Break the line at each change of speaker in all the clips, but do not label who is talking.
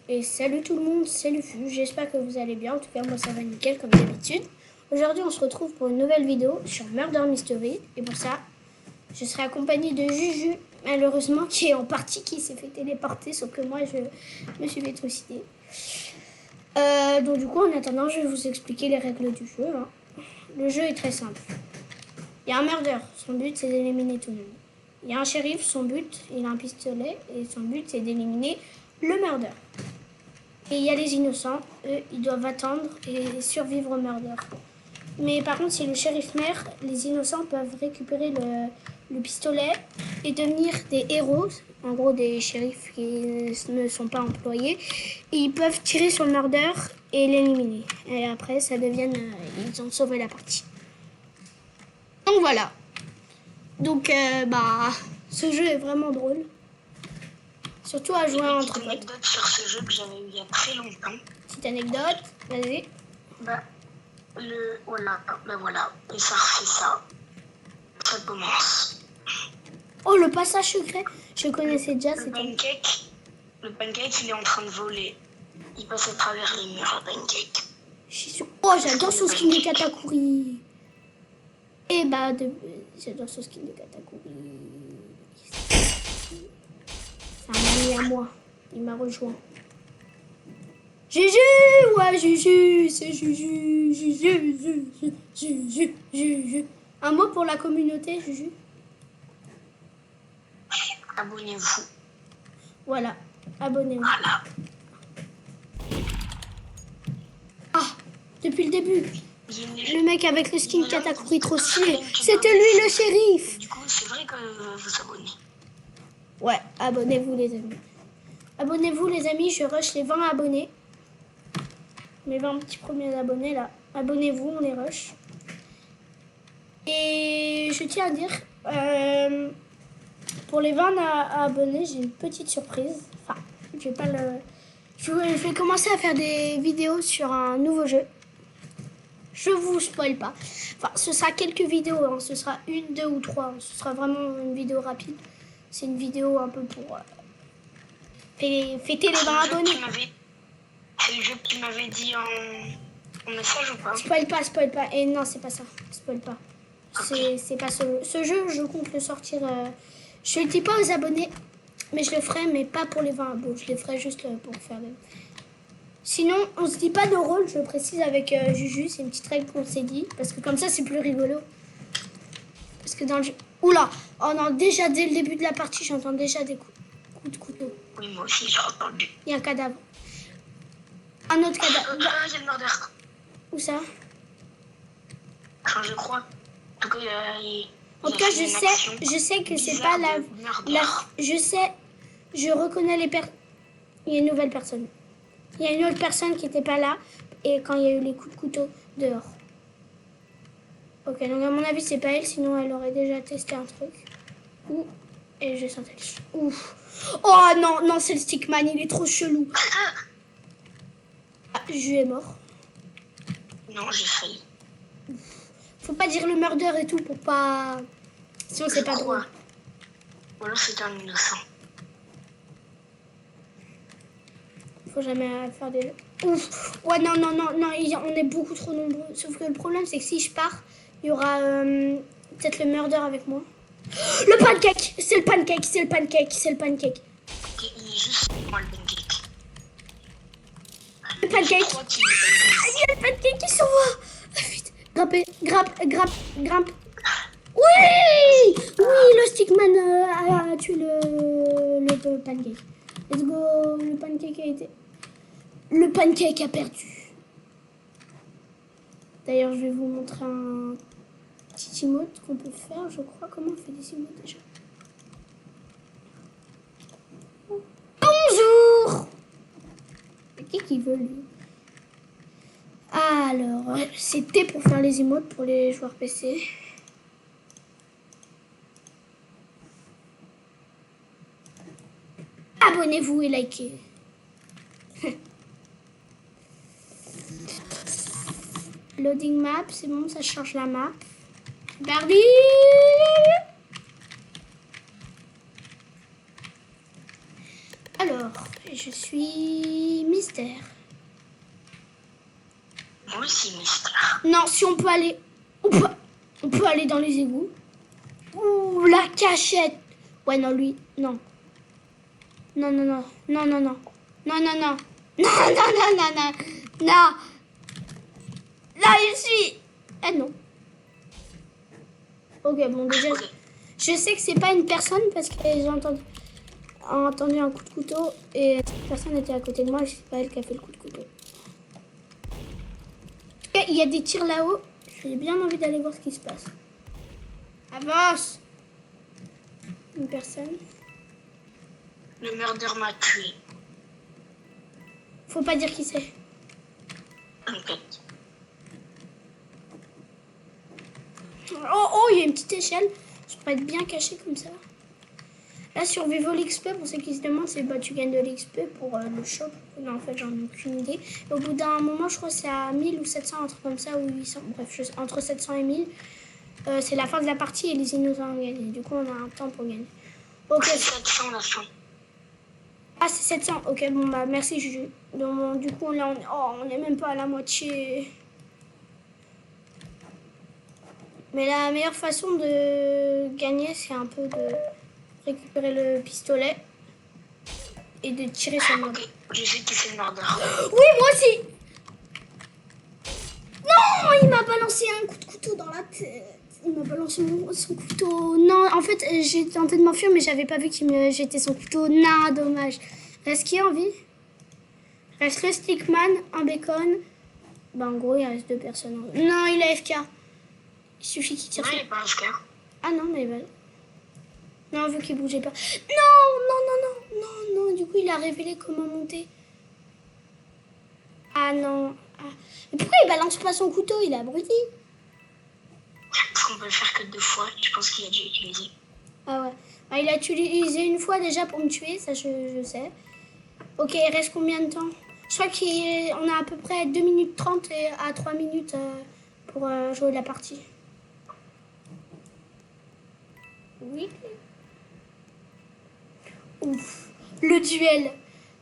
Et salut tout le monde, c'est Lufu, j'espère que vous allez bien, en tout cas moi ça va nickel comme d'habitude. Aujourd'hui on se retrouve pour une nouvelle vidéo sur Murder Mystery, et pour ça je serai accompagnée de Juju, malheureusement qui est en partie, qui s'est fait téléporter, sauf que moi je me suis fait trucider. Donc du coup en attendant je vais vous expliquer les règles du jeu. Le jeu est très simple. Il y a un murder, son but c'est d'éliminer tout le monde. Il y a un shérif, son but, il a un pistolet, et son but c'est d'éliminer le murder. Et il y a les innocents, eux, ils doivent attendre et survivre au murder. Mais par contre, si le shérif meurt, les innocents peuvent récupérer le pistolet et devenir des héros, en gros des shérifs qui ne sont pas employés. Et ils peuvent tirer sur le murder et l'éliminer. Et après, ça devient... ils ont sauvé la partie. Donc voilà. Donc, ce jeu est vraiment drôle. Surtout à jouer entre potes.
Petite anecdote sur ce jeu que j'avais eu il y a très longtemps.
Petite anecdote, vas-y.
Voilà. Et ça refait ça. Ça commence.
Oh, le passage secret. Je connaissais déjà.
Le pancake, il est en train de voler. Il passe à travers les murs, le pancake.
Oh, j'adore son skin de Katakuri. Et j'adore son skin de Katakuri. C'est un ami à moi. Il m'a rejoint. Juju, ouais, Juju, c'est Juju, Juju. Un mot pour la communauté, Juju?
Abonnez-vous.
Voilà, abonnez-vous.
Voilà.
Ah, depuis le début. Le mec avec le skin Katakuri trop stylé. C'était lui le shérif.
Du coup, c'est vrai que vous abonnez.
Ouais, abonnez-vous les amis. Abonnez-vous les amis, je rush les 20 abonnés. Mes 20 petits premiers abonnés là. Abonnez-vous, on les rush. Et je tiens à dire, pour les 20 abonnés, j'ai une petite surprise. Enfin, je vais commencer à faire des vidéos sur un nouveau jeu. Je vous spoil pas. Enfin, ce sera quelques vidéos, hein. Ce sera 1, 2 ou 3. Ce sera vraiment une vidéo rapide. C'est une vidéo un peu pour fêter les 20 abonnés.
C'est le jeu que tu m'avais dit en message ou pas?
Spoil pas. Et non, c'est pas ça. Spoil pas. Okay. C'est pas ce jeu, je compte le sortir. Je le dis pas aux abonnés, mais je le ferai, mais pas pour les 20 abos. Je le ferai juste pour faire des... Sinon, on se dit pas de rôle, je le précise avec Juju. C'est une petite règle qu'on s'est dit, parce que comme ça, c'est plus rigolo. Parce que dans le jeu... Oula! Oh non, déjà, dès le début de la partie, j'entends déjà des coups de couteau.
Oui, moi aussi, j'ai entendu.
Il y a un cadavre. Un autre cadavre.
J'ai le murder.
Où ça?
Enfin, je crois. En tout cas,
je sais que c'est pas la... Je reconnais les personnes. Il y a une nouvelle personne. Il y a une autre personne qui n'était pas là. Et quand il y a eu les coups de couteau dehors. Ok, donc à mon avis, c'est pas elle. Sinon, elle aurait déjà testé un truc. Ouh. Et j'ai senti le... Ouf. Oh non, c'est le Stickman. Il est trop chelou. Ah, je est mort.
Non, j'ai failli.
Faut pas dire le murder et tout pour pas... Sinon, c'est pas drôle.
Ou alors, c'est un innocent.
Faut jamais faire des... Ouf. Ouais, non, on est beaucoup trop nombreux. Sauf que le problème, c'est que si je pars, il y aura peut-être le murder avec moi. Le pancake! C'est le pancake.
Ok, il est juste moi, le pancake.
Le pancake! Il y a le pancake qui s'envoie! Vite! Grimpe! Oui, le stickman a tué le pancake. Let's go, le pancake a perdu. D'ailleurs, je vais vous montrer un petit emote qu'on peut faire, je crois. Comment on fait des emotes déjà? Bonjour! Qui veut lui? Alors, c'était pour faire les emotes pour les joueurs PC. Abonnez-vous et likez. Loading map, c'est bon, ça change la map. Barbie! Alors, je suis mystère.
Moi aussi, mystère.
Non, si on peut aller... On peut aller dans les égouts. Ouh, la cachette. Ouais, non, lui, non. Non, non, non. Non, non, non. Non, non, non. Non, non, non, non, non. Non. Là, ici. Ah non. Ok, bon, déjà...
Ok.
Je sais que c'est pas une personne parce que j'ai entendu un coup de couteau et cette personne était à côté de moi et c'est pas elle qui a fait le coup de couteau. Et il y a des tirs là-haut. J'ai bien envie d'aller voir ce qui se passe. Avance! Une personne.
Le meurtre m'a tué.
Faut pas dire qui c'est.
T'inquiète.
Oh, il y a une petite échelle. Je pourrais être bien caché comme ça. Là, sur Vivo l'XP, pour ceux qui se demandent, c'est bah, tu gagnes de l'XP pour le shop. Non, en fait, j'en ai aucune idée. Et au bout d'un moment, je crois que c'est à 1000 ou 700, un truc comme ça, ou 800. Bref, entre 700 et 1000. C'est la fin de la partie et les innocents ont gagné. Du coup, on a un temps pour gagner. Ok.
C'est 700 la fin.
Ah, c'est 700. Ok, bon, bah, merci, Juju. Donc, du coup, là, on est même pas à la moitié. Mais la meilleure façon de gagner, c'est un peu de récupérer le pistolet et de tirer sur le mort.
Ok, je sais qui c'est le murder.
Oui, moi aussi. Non, il m'a balancé un coup de couteau dans la tête. Il m'a balancé son couteau. Non, en fait, j'ai tenté de m'enfuir, mais j'avais pas vu qu'il me jetait son couteau. Non, dommage. Reste qui en vie? Reste le Stickman, un bacon. Bah, en gros, il reste 2 personnes. Non, il a FK. Il suffit qu'il tire
Non,
sur...
il est pas un scar.
Ah non, mais... Non, vu qu'il bougeait pas. Non, non, non, non, non, non. Du coup, il a révélé comment monter. Ah non. Ah. Mais pourquoi il balance pas son couteau? Il est abruti.
Parce qu'on peut le faire que 2 fois. Je pense qu'il a dû utiliser.
Ah ouais. Ah, il a utilisé une fois déjà pour me tuer, ça je sais. Ok, il reste combien de temps? Je crois qu'on a à peu près 2 minutes 30 et à 3 minutes pour jouer la partie. Oui. Ouf. Le duel.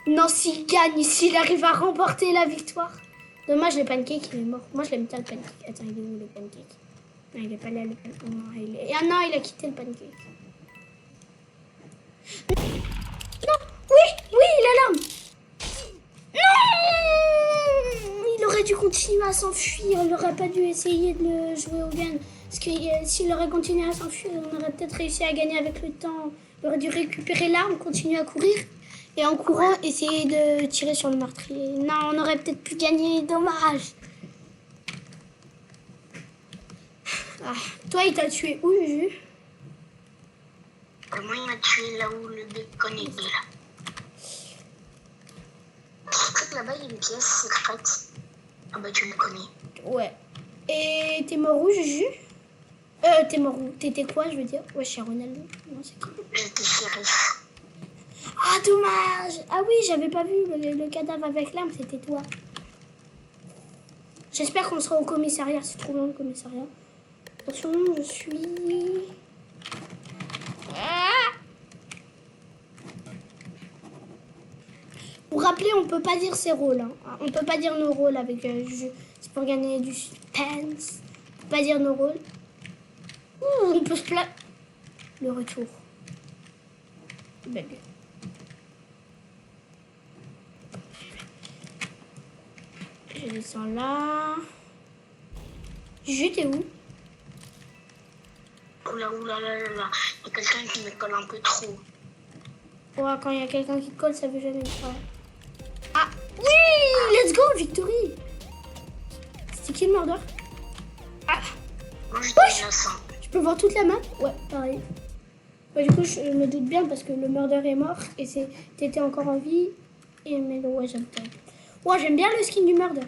Non, s'il gagne, s'il arrive à remporter la victoire. Dommage, le pancake, il est mort. Moi, je l'aime bien, le pancake. Attends, il est où, le pancake? Non, il est pas là, le pancake. Non, ah non, il a quitté le pancake. Non, oui, il a l'arme. Non, il aurait dû continuer à s'enfuir. Il n'aurait pas dû essayer de le jouer au gun. Parce que s'il aurait continué à s'enfuir, on aurait peut-être réussi à gagner avec le temps. Il aurait dû récupérer l'arme, continuer à courir. Et en courant, essayer de tirer sur le meurtrier. Non, on aurait peut-être pu gagner. Dommage. Ah, toi, il t'a tué où, Juju?
Moi, il m'a tué là où le bacon était là. En fait, là-bas, il y a une pièce secrète. Ah bah, tu le connais.
Ouais. Et t'es mort où, Juju? T'es mort où? T'étais quoi, je veux dire? Ouais, chez Ronaldo. Non, c'est qui?
J'étais shérif.
Ah, dommage! Ah oui, j'avais pas vu le cadavre avec l'arme, c'était toi. J'espère qu'on sera au commissariat. C'est trop long, le commissariat. Attention, je suis... Ah! Pour rappeler, on peut pas dire ses rôles. Hein. On peut pas dire nos rôles avec Juju. C'est pour gagner du suspense. On peut pas dire nos rôles. Ouh, on peut se plaindre. Le retour. Bug. Je descends là. Juju, t'es où?
Oula, oula, là, là, là. Il y a quelqu'un qui me colle un peu trop.
Ouais, quand il y a quelqu'un qui colle, ça veut jamais dire. Ah, oui! Let's go, victory! C'était qui le murder? Ah!
Moi, j'étais innocent.
Je peux voir toute la map? Ouais, pareil. Bah, du coup, je me doute bien parce que le murder est mort et t'étais encore en vie. Et mais ouais, j'aime bien. Ouais, j'aime bien le skin du murder.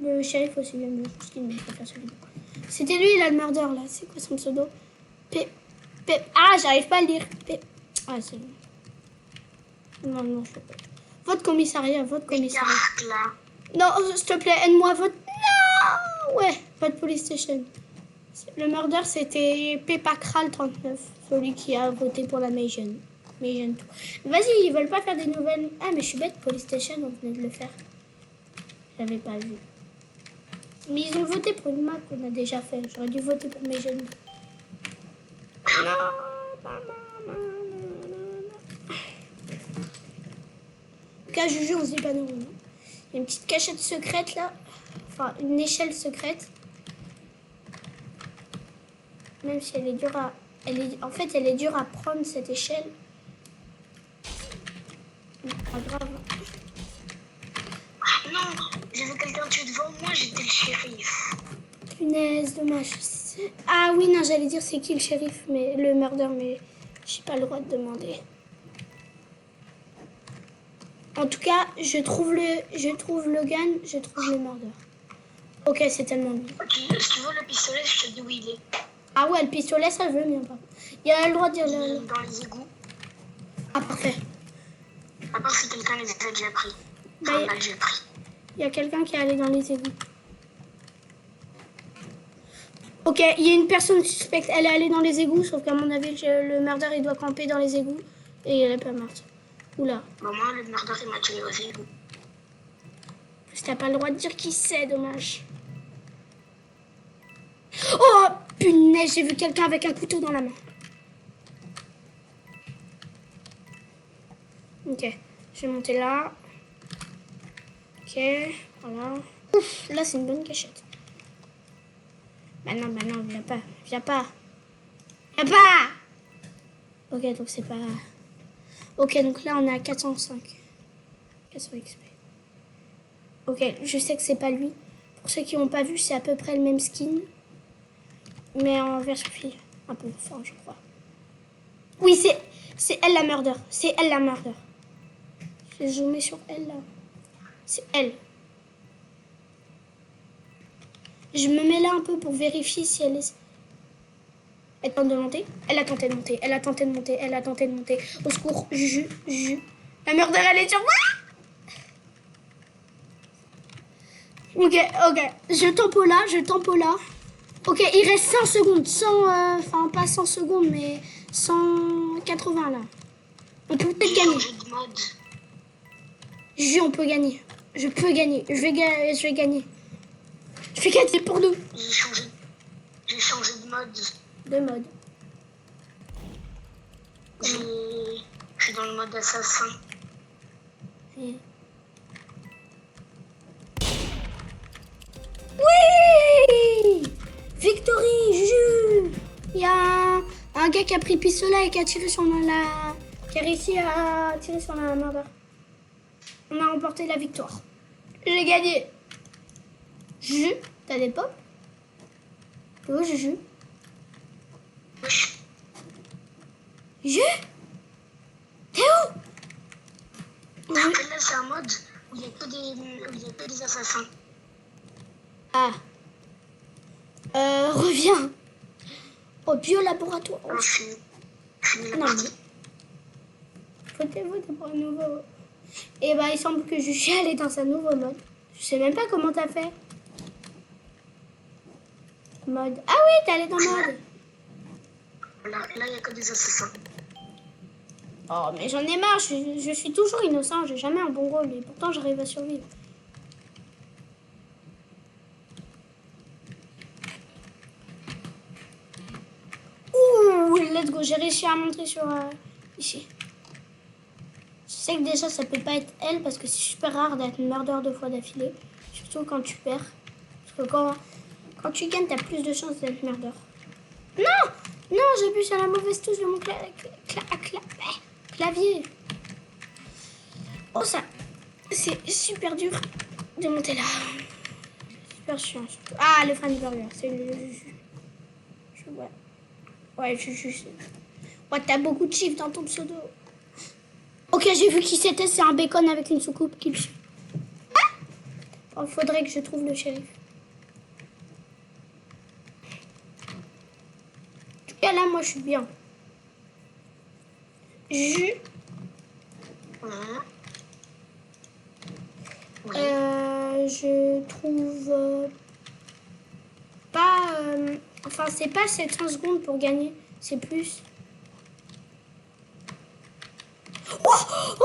Le shérif aussi, j'aime le skin, mais je préfère celui-là. C'était lui, là, le murder, là. C'est quoi son pseudo? Ah, j'arrive pas à le lire. Ah, c'est... Non, non, je peux pas. Vote commissariat, vote commissariat.
Écarte, là.
Non, s'il te plaît, aide-moi, vote... Non! Ouais, vote police station. Le murder, c'était Pepakral 39, celui qui a voté pour la Mayenne. Mais j'aime tout. Vas-y, ils veulent pas faire des nouvelles. Ah, mais je suis bête, Police Station, on venait de le faire. J'avais pas vu. Mais ils ont voté pour une map qu'on a déjà fait. J'aurais dû voter pour mes jeunes. Non, en tout cas, Juju, on se dit pas non. Il y a une petite cachette secrète là. Enfin, une échelle secrète. Même si elle est dure à... En fait, elle est dure à prendre, cette échelle. Pas grave.
Non, j'ai vu quelqu'un tuer devant moi, j'étais le shérif.
Punaise, dommage. Ah oui, non, j'allais dire c'est qui le shérif, mais le murder, mais j'ai pas le droit de demander. En tout cas, je trouve le gun, je trouve le murder. Ok, c'est tellement bien.
Ok, si tu veux le pistolet, je te dis où il est.
Ah ouais, le pistolet, ça je veux bien pas. Il a le droit de dire
Il
le...
est dans les égouts.
Ah, parfait.
À part si quelqu'un les a déjà pris.
Bah,
Enfin, j'ai pris.
il y a quelqu'un qui est allé dans les égouts. Ok, il y a une personne suspecte. Elle est allée dans les égouts, sauf qu'à mon avis, le murder, il doit camper dans les égouts. Et elle est pas morte. Oula.
Bah, moi, le murder, il m'a tué aux égouts.
T'as pas le droit de dire qui c'est, dommage. Oh, punaise, j'ai vu quelqu'un avec un couteau dans la main. Ok, je vais monter là. Ok, voilà. Ouf, là, c'est une bonne cachette. Bah non, viens pas. Viens pas. Viens pas. Ok, donc c'est pas... Ok, donc là, on est à 405. 400 XP. Ok, je sais que c'est pas lui. Pour ceux qui n'ont pas vu, c'est à peu près le même skin. Mais en version fille. Un peu fort, je crois. Oui, c'est elle la murder. C'est elle la murder. Je vais zoomer sur elle, là. C'est elle. Je me mets là un peu pour vérifier si elle est... Elle tente de monter. Elle a tenté de monter. Elle a tenté de monter. Elle a tenté de monter. Au secours. Juju. La murder, elle est sur moi. Ok. Je tempo là. Ok, il reste 100 secondes. 100, enfin, pas 100 secondes, mais 180 là. On peut peut-être gagner.
De mode.
Juju, on peut gagner. Je peux gagner. Je vais gagner. Je vais gagner pour nous.
J'ai changé de mode.
De mode.
Je suis dans le mode assassin.
Oui! Victory, Juju. Il y a un gars qui a pris le pistolet et qui a tiré sur la... qui a réussi à tirer sur la murder. On a remporté la victoire. J'ai gagné. Juju, t'as des pop? Oh, Juju. Juju? T'es où?
Après là, c'est un mode où il n'y a que des assassins.
Ah. Reviens. Au bio-laboratoire.
Non, je finis la
Non,
partie.
Votez pour un nouveau. Et bah, il semble que Juju, elle est dans un nouveau mode. Je sais même pas comment t'as fait. Mode. Ah oui, t'es allé dans mode.
Là, il n'y a que des assassins.
Oh, mais j'en ai marre. Je suis toujours innocent. J'ai jamais un bon rôle. Et pourtant, j'arrive à survivre. Ouh, let's go. J'ai réussi à monter sur... ici. Je sais que déjà, ça peut pas être elle. Parce que c'est super rare d'être murder 2 fois d'affilée. Surtout quand tu perds. Parce que quand tu gagnes, t'as plus de chances d'être murder. Non! Non, j'appuie sur la mauvaise touche de mon clavier. Oh, ça... C'est super dur de monter là. Super chiant. Surtout. Ah, le Franny Burger. C'est le Juju. Ouais, Juju. Ouais, t'as beaucoup de chiffres dans ton pseudo. Ok, j'ai vu qui c'était. C'est un bacon avec une soucoupe qui le suit. Ah! Oh, faudrait que je trouve le shérif. En tout cas, là, moi, je suis bien. Oui. Je trouve pas... enfin, c'est pas 700 secondes pour gagner. C'est plus.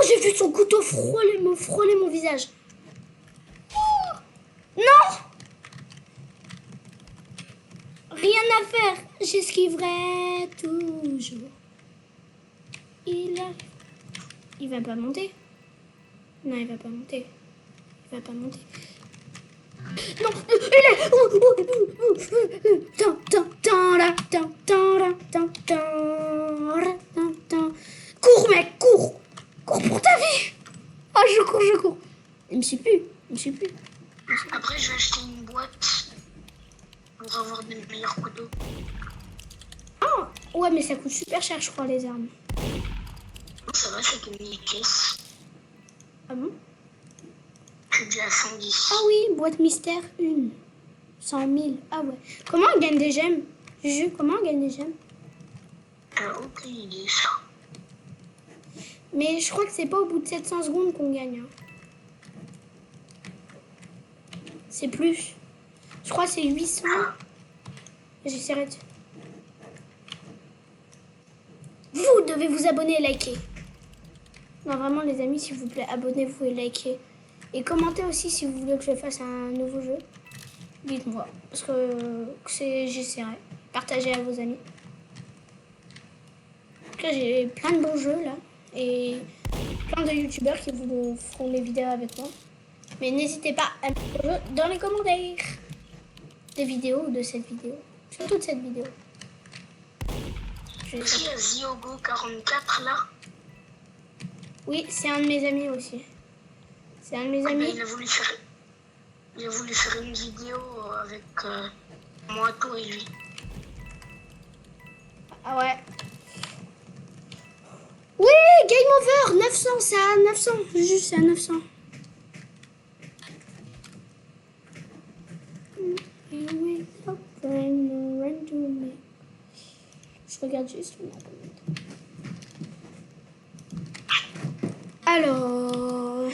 j'ai vu son couteau frôler mon visage. Oh, non! Rien à faire, j'esquiverai toujours. Il va pas monter. Non, il va pas monter. Il va pas monter. Non, il est... Cours, mec, cours. Cours pour ta vie. Oh, je cours. Il me suit plus.
Après, je vais acheter une boîte pour avoir des meilleurs couteaux.
Ah, ouais, mais ça coûte super cher, je crois, les armes.
Ça va, c'est que mini caisse.
Ah bon?
Je suis déjà à 110.
Ah oui, boîte mystère 1. 100 000. Ah ouais. Comment on gagne des gemmes? Juju, comment on gagne des gemmes?
Aucune idée, ça.
Mais je crois que c'est pas au bout de 700 secondes qu'on gagne. Hein. C'est plus. Je crois que c'est 800. J'essaierai de... Vous devez vous abonner et liker. Non, vraiment, les amis, s'il vous plaît, abonnez-vous et likez. Et commentez aussi si vous voulez que je fasse un nouveau jeu. Dites-moi. Parce que j'essaierai. Partagez à vos amis. En tout cas, j'ai plein de bons jeux là. Et plein de youtubeurs qui vous feront des vidéos avec moi. Mais n'hésitez pas à mettre le jeu dans les commentaires des vidéos de cette vidéo. Surtout de cette vidéo.
Aussi, il y a Ziogo44 là.
Oui, c'est un de mes amis aussi. C'est un de mes amis.
Ben, il a voulu faire une vidéo avec moi, toi et lui.
Ah ouais. Oui, game over. 900, c'est à 900. Juste, c'est à 900. Je regarde juste. Alors,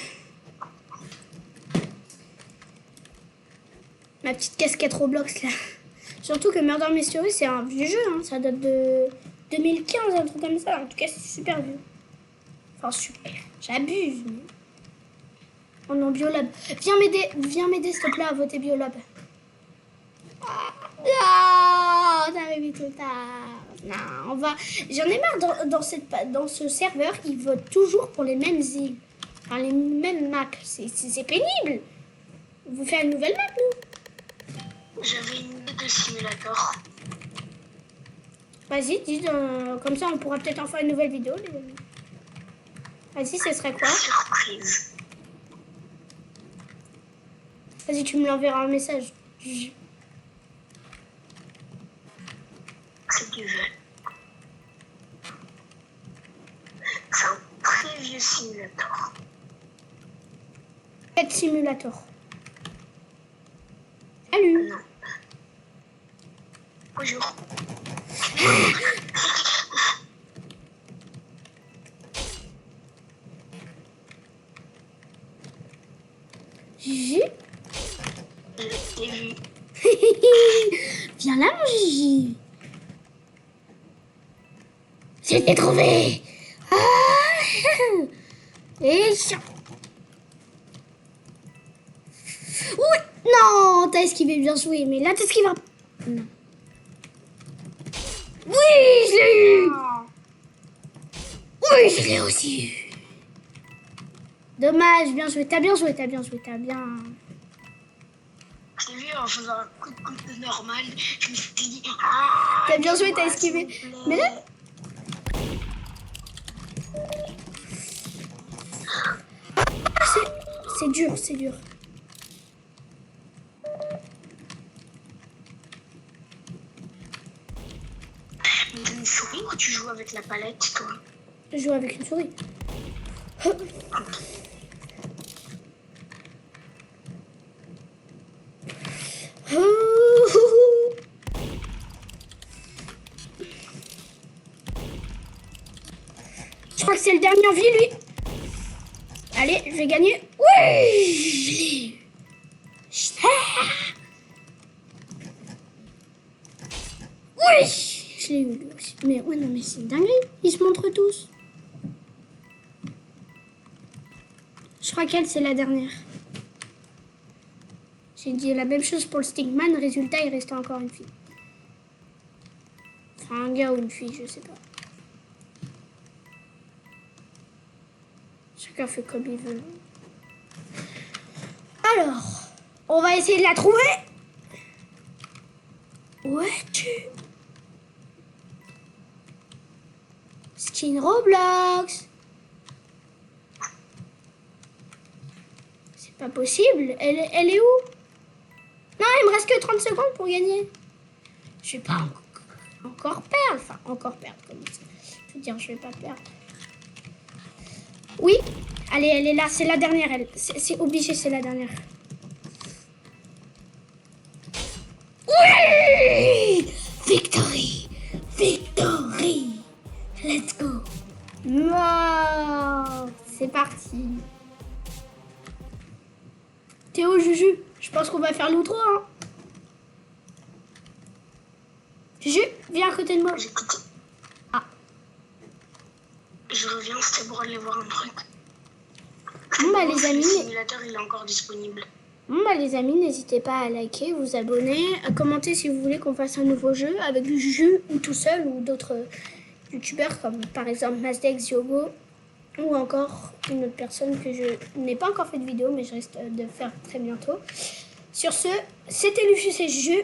ma petite casquette Roblox là. Surtout que Murder Mystery c'est un vieux jeu, hein. Ça date de 2015, un truc comme ça. En tout cas, c'est super vieux. Enfin, super. J'abuse. Mais... Oh non, Biolab. Viens m'aider s'il te plaît à voter Biolab. Ah, non, t'es arrivé trop tard. Non, on va. J'en ai marre dans ce serveur, ils votent toujours pour les mêmes îles. Enfin, les mêmes maps. C'est pénible. Vous faites une nouvelle map, nous?
J'avais une idée de simulator.
Vas-y, dis, comme ça on pourra peut-être en faire une nouvelle vidéo. Vas-y, ce serait quoi?
Surprise.
Vas-y, tu me l'enverras un message.
C'est du jeu. C'est un très vieux simulator.
Pet Simulator. Salut.
Non. Bonjour.
Gigi.
Je t'ai vu.
Viens là, mon Gigi. Je t'ai trouvé. Ah. Et ça. Oui. Non, t'as esquivé, bien joué. Mais là, t'esquives un... Non. Oui, je l'ai eu. Oui, je l'ai aussi eu. Dommage, bien joué. T'as bien joué, t'as bien joué, t'as bien...
Je t'ai vu en faisant un coup de couteau normal. Je me suis dit... Ah,
t'as bien joué, t'as esquivé. Mais là... C'est dur, c'est dur.
Mais t'as une souris ou tu joues avec la palette, toi?
Je joue avec une souris. Je crois que c'est le dernier en vie, lui. Allez, je vais gagner. Oui, oui, je l'ai eu lui aussi. Mais ouais, non, mais c'est une dinguerie. Ils se montrent tous. Je crois qu'elle, c'est la dernière. J'ai dit la même chose pour le Stickman. Résultat, il restait encore une fille. Enfin, un gars ou une fille, je sais pas. Chacun fait comme il veut. Alors, on va essayer de la trouver. Où es-tu? Skin Roblox. C'est pas possible. Elle est où? Non, il me reste que 30 secondes pour gagner. Je vais pas encore perdre. Enfin, encore perdre. Comme ça. Je veux dire, je vais pas perdre. Oui. Allez, elle est là. C'est la dernière. C'est obligé, c'est la dernière. Oui! Victory! Victory! Let's go! Mort! C'est parti. Théo, Juju, je pense qu'on va faire l'outro, hein. Juju, viens à côté de moi.
J'écoute.
Ah.
Je reviens, c'était pour aller voir un truc.
Bon, bah, les amis.
Le simulateur, il est encore disponible.
Bon, bah, les amis, n'hésitez pas à liker, vous abonner, à commenter si vous voulez qu'on fasse un nouveau jeu avec du Juju ou tout seul ou d'autres youtubeurs comme par exemple Mazdex, Yogo ou encore une autre personne que je n'ai pas encore fait de vidéo mais je risque de faire très bientôt. Sur ce, c'était Lucius et Juju.